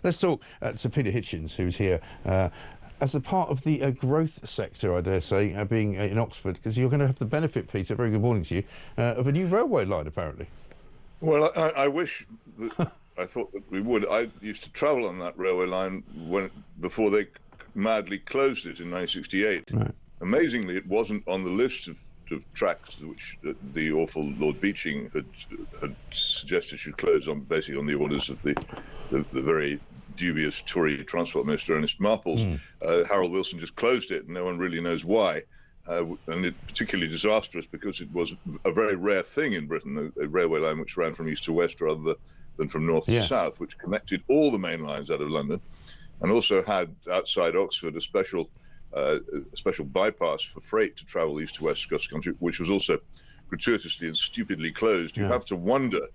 Let's talk to Peter Hitchens, who's here as a part of the growth sector, I dare say, being in Oxford, because you're going to have the benefit, Peter, very good morning to you, of a new railway line, apparently. Well, I wish that I thought that we would. I used to travel on that railway line before they madly closed it in 1968. Right. Amazingly, it wasn't on the list of tracks which the awful Lord Beeching had suggested should close on, basically on the orders of the very dubious Tory Transport Minister Ernest Marples. Harold Wilson just closed it, and no one really knows why. And it's particularly disastrous because it was a very rare thing in Britain, a railway line which ran from east to west rather than from north to south, which connected all the main lines out of London, and also had outside Oxford a special bypass for freight to travel east to west across the country, which was also gratuitously and stupidly closed. You have to wonder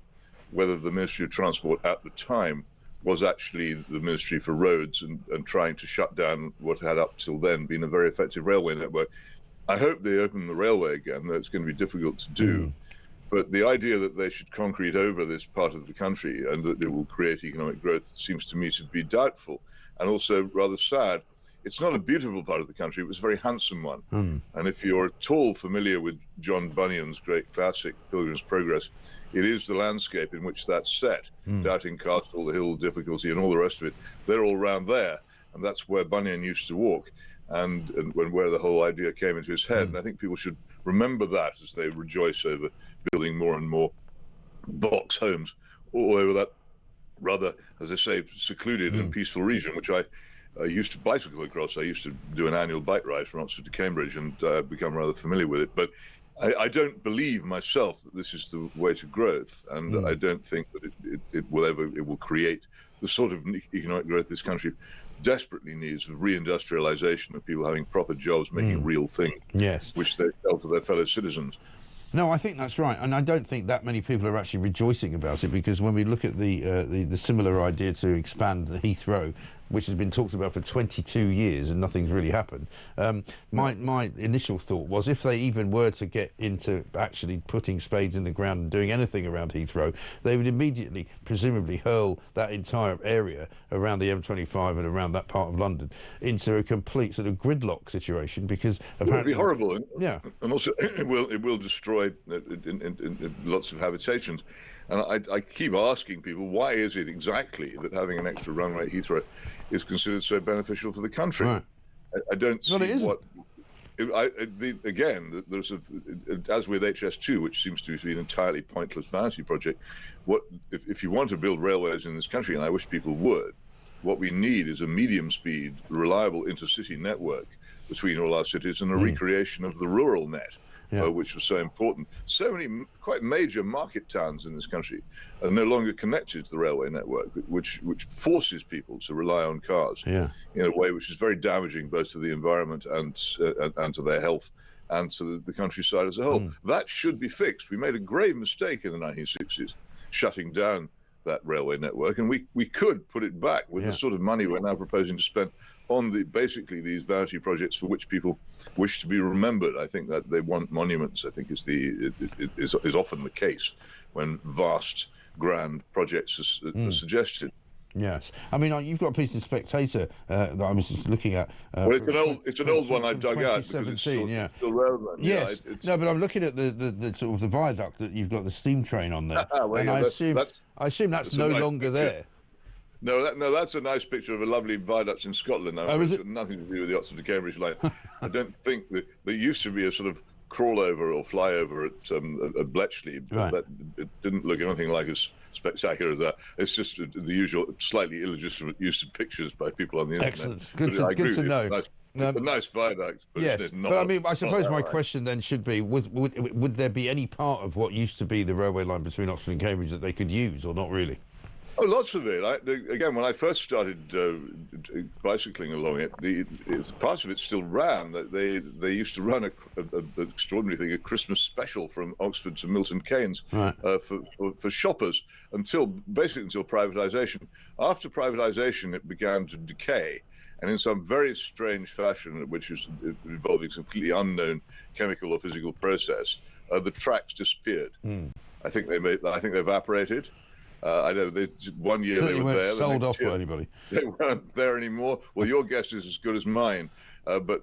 whether the Ministry of Transport at the time was actually the Ministry for Roads and trying to shut down what had up till then been a very effective railway network. I hope they open the railway again, though it's going to be difficult to do. But the idea that they should concrete over this part of the country and that it will create economic growth seems to me to be doubtful and also rather sad. It's not a beautiful part of the country, it was a very handsome one. And if you're at all familiar with John Bunyan's great classic, Pilgrim's Progress, it is the landscape in which that's set. Doubting Castle, the Hill Difficulty, and all the rest of it, they're all round there. And that's where Bunyan used to walk, and where the whole idea came into his head. And I think people should remember that as they rejoice over building more and more box homes all over that rather, as I say, secluded and peaceful region, which I used to bicycle across. I used to do an annual bike ride from Oxford to Cambridge and become rather familiar with it. But I don't believe myself that this is the way to growth, and I don't think that it will create the sort of economic growth this country desperately needs, of reindustrialization, of people having proper jobs, making a real thing, which they sell to their fellow citizens. No, I think that's right, and I don't think that many people are actually rejoicing about it, because when we look at the similar idea to expand the Heathrow, which has been talked about for 22 years and nothing's really happened, my initial thought was if they even were to get into actually putting spades in the ground and doing anything around Heathrow, they would immediately, presumably, hurl that entire area around the M25 and around that part of London into a complete sort of gridlock situation, because apparently... It would be horrible, and also it will destroy lots of habitations. And I keep asking people, why is it exactly that having an extra runway at Heathrow is considered so beneficial for the country? I don't see what... Again, there's as with HS2, which seems to be an entirely pointless vanity project, if you want to build railways in this country, and I wish people would, what we need is a medium-speed, reliable intercity network between all our cities and a recreation of the rural net. Which was so important. So many quite major market towns in this country are no longer connected to the railway network, which forces people to rely on cars in a way which is very damaging both to the environment and to their health and to the countryside as a whole. That should be fixed. We made a grave mistake in the 1960s, shutting down that railway network, and we could put it back with the sort of money we're now proposing to spend on basically these vanity projects for which people wish to be remembered. I think that they want monuments. I think is often the case when vast, grand projects are suggested. Yes, I mean you've got a piece in Spectator that I was just looking at. Well, it's an old one I dug out because it's still relevant. Yes, no, but I'm looking at the sort of the viaduct that you've got the steam train on there, and I assume that's no longer there. No, that's a nice picture of a lovely viaduct in Scotland. Is it? Nothing to do with the Oxford to Cambridge line. I don't think that there used to be a sort of crawl over or fly over at Bletchley, but it didn't look anything like as spectacular as that. It's just the usual slightly illegitimate use of pictures by people on the internet. Excellent. Good to know. It's a nice viaduct, but yes, but I mean, I suppose my question then should be: would there be any part of what used to be the railway line between Oxford and Cambridge that they could use, or not really? Oh, lots of it. Again, when I first started bicycling along it, parts of it still ran. They used to run an extraordinary thing, a Christmas special from Oxford to Milton Keynes for shoppers until privatisation. After privatisation, it began to decay. And in some very strange fashion, which is involving some completely unknown chemical or physical process, the tracks disappeared. I think they evaporated. I know one year they were there. Sold off by anybody. They weren't there anymore. Well, your guess is as good as mine. But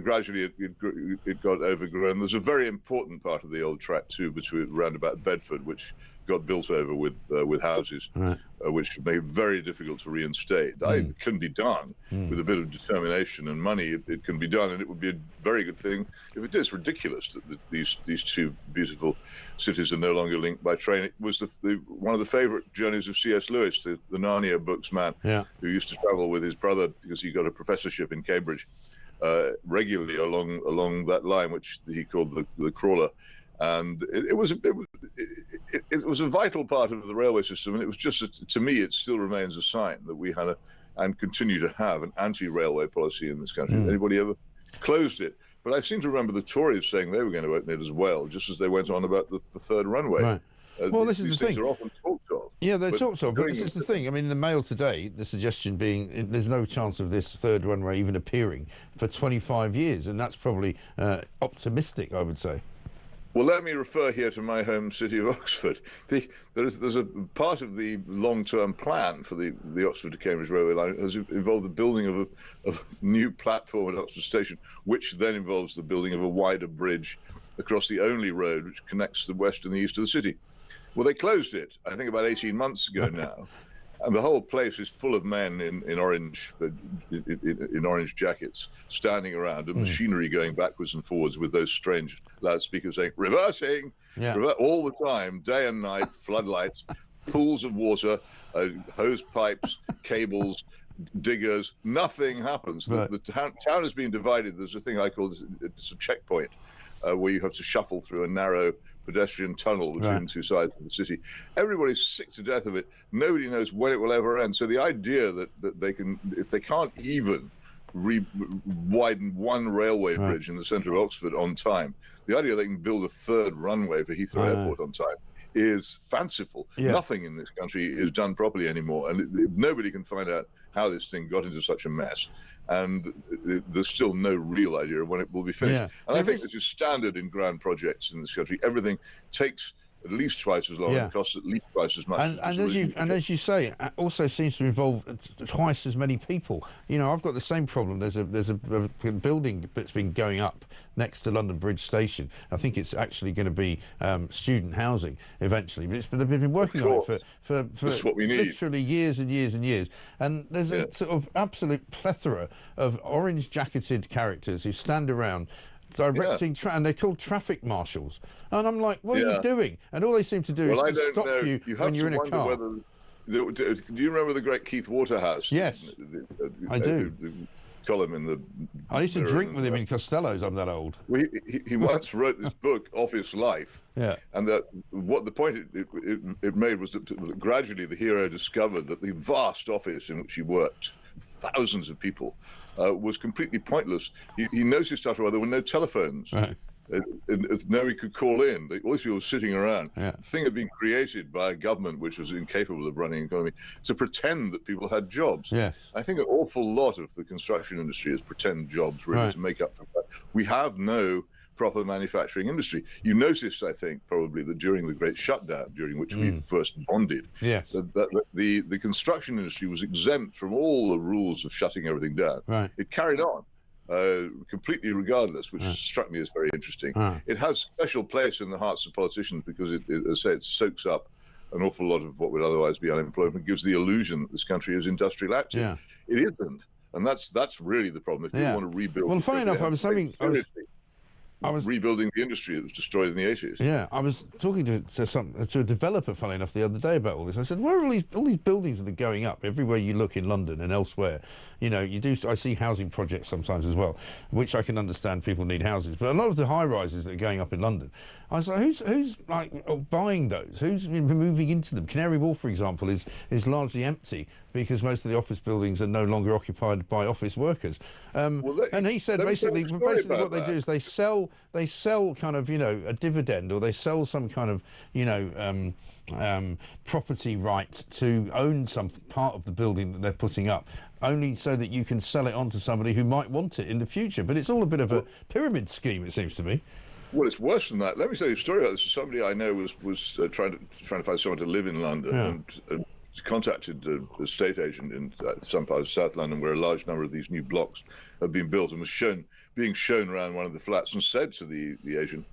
gradually it got overgrown. There's a very important part of the old track too, round about Bedford, which got built over with houses, right. Which made it very difficult to reinstate. It can be done with a bit of determination and money. It can be done, and it would be a very good thing if it is. It's ridiculous that these two beautiful cities are no longer linked by train. It was one of the favourite journeys of C.S. Lewis, the Narnia books man, who used to travel with his brother because he got a professorship in Cambridge regularly along that line, which he called the crawler. And it was a vital part of the railway system, and it was just, to me, it still remains a sign that we had and continue to have an anti-railway policy in this country. Anybody ever closed it? But I seem to remember the Tories saying they were going to open it as well, just as they went on about the third runway. Right. Well, this is the thing. These things are often talked of. Yeah, they're talked of, but this is the thing. I mean, in the Mail today, the suggestion being there's no chance of this third runway even appearing for 25 years, and that's probably optimistic, I would say. Well, let me refer here to my home city of Oxford. There's a part of the long-term plan for the Oxford to Cambridge railway line has involved the building of a new platform at Oxford Station, which then involves the building of a wider bridge across the only road which connects the west and the east of the city. Well, they closed it, I think, about 18 months ago now. And the whole place is full of men in orange jackets standing around, and machinery going backwards and forwards with those strange loudspeakers saying "reversing" all the time, day and night. Floodlights, pools of water, hose pipes, cables, diggers. Nothing happens. Right. The town has been divided. There's a thing I call it's a checkpoint where you have to shuffle through a narrow pedestrian tunnel between two sides of the city. Everybody's sick to death of it. Nobody knows when it will ever end. So the idea that they can, if they can't even widen one railway bridge in the centre of Oxford on time, the idea they can build a third runway for Heathrow Airport on time is fanciful. Nothing in this country is done properly anymore, and nobody can find out how this thing got into such a mess. And there's still no real idea of when it will be finished. And I think this is standard in grand projects in this country. Everything takes at least twice as long and costs at least twice as much. And as you say, it also seems to involve twice as many people. You know, I've got the same problem. There's a building that's been going up next to London Bridge Station. I think it's actually going to be student housing eventually. But they've been working on it for literally years and years and years. And there's a sort of absolute plethora of orange-jacketed characters who stand around directing, and they're called traffic marshals. And I'm like, what are you doing? And all they seem to do is to stop you when you're in a car. Do you remember the great Keith Waterhouse? Yes, I do. The column in the... I used to drink with him in Costello's. I'm that old. Well, he once wrote this book of his life. And what the point it made was that gradually the hero discovered that the vast office in which he worked, thousands of people, was completely pointless. He noticed after a while there were no telephones. Nobody could call in. All these people were sitting around. The thing had been created by a government which was incapable of running an economy to pretend that people had jobs. I think an awful lot of the construction industry is pretend jobs, really, to make up for that. We have no proper manufacturing industry. You noticed, I think, probably that during the Great Shutdown, during which we first bonded, that the construction industry was exempt from all the rules of shutting everything down. It carried on completely regardless, which struck me as very interesting. It has a special place in the hearts of politicians because, as I say, it soaks up an awful lot of what would otherwise be unemployment, gives the illusion that this country is industrially active. It isn't, and that's really the problem. If people want to rebuild... Well, funny enough, I was rebuilding the industry that was destroyed in the 80s. Yeah, I was talking to a developer, funny enough, the other day about all this. I said, where are all these buildings that are going up everywhere you look in London and elsewhere? You know, I see housing projects sometimes as well, which I can understand people need houses. But a lot of the high-rises that are going up in London, I was like, who's like buying those? Who's moving into them? Canary Wharf, for example, is largely empty because most of the office buildings are no longer occupied by office workers. And he said basically what they do is they sell kind of, you know, a dividend, or they sell some kind of, you know, property right to own some part of the building that they're putting up, only so that you can sell it on to somebody who might want it in the future. But it's all a bit of a pyramid scheme, it seems to me. Well, it's worse than that. Let me tell you a story about this. Somebody I know was trying to find someone to live in London, and contacted an estate agent in some part of South London, where a large number of these new blocks have been built, and was being shown around one of the flats, and said to the agent,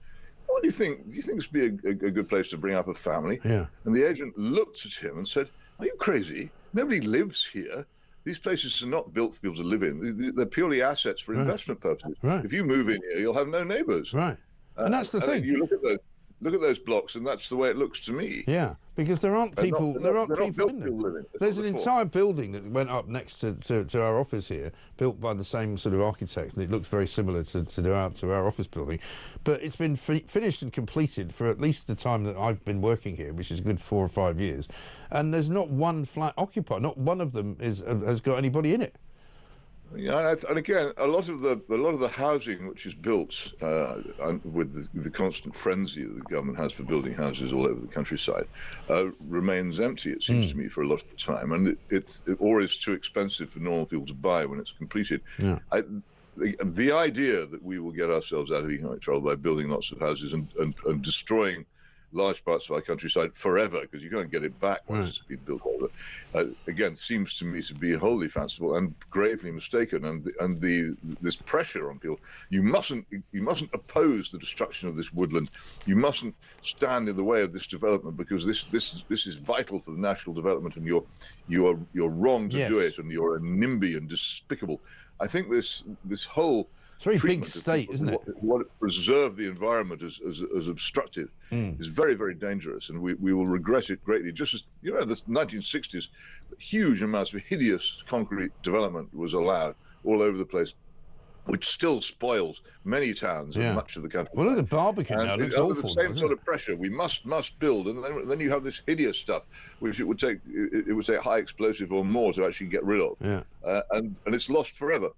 "What do you think? Do you think this would be a good place to bring up a family?" Yeah. And the agent looked at him and said, "Are you crazy? Nobody lives here. These places are not built for people to live in. They're purely assets for investment purposes. Right. If you move in here, you'll have no neighbours." Right. And that's the thing. You look at those blocks, and that's the way it looks to me. Yeah, because there aren't people. There aren't people in them. There's an entire building that went up next to our office here, built by the same sort of architect, and it looks very similar to our office building, but it's been finished and completed for at least the time that I've been working here, which is a good 4 or 5 years, and there's not one flat occupied. Not one of them has got anybody in it. Yeah, and again, a lot of the housing which is built with the constant frenzy that the government has for building houses all over the countryside remains empty. It seems to me for a lot of the time, and it or is too expensive for normal people to buy when it's completed. Yeah. The idea that we will get ourselves out of economic trouble by building lots of houses and destroying large parts of our countryside forever, because you can't get it back once it's been built over, again, seems to me to be wholly fanciful and gravely mistaken. And this pressure on people, you mustn't oppose the destruction of this woodland. You mustn't stand in the way of this development, because this is vital for the national development, and you're wrong to do it, and you're a NIMBY and despicable. I think this whole it's a very big state, isn't it? What preserve the environment as obstructive is very, very dangerous, and we will regret it greatly. Just as, the 1960s, huge amounts of hideous concrete development was allowed all over the place, which still spoils many towns and much of the country. Well, look at Barbican now. It looks awful. The same sort of pressure. We must build, and then you have this hideous stuff, which it would take high explosive or more to actually get rid of. Yeah. And it's lost forever.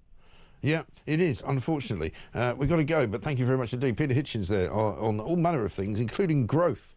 Yeah, it is, unfortunately. We've got to go, but thank you very much indeed. Peter Hitchens there on all manner of things, including growth.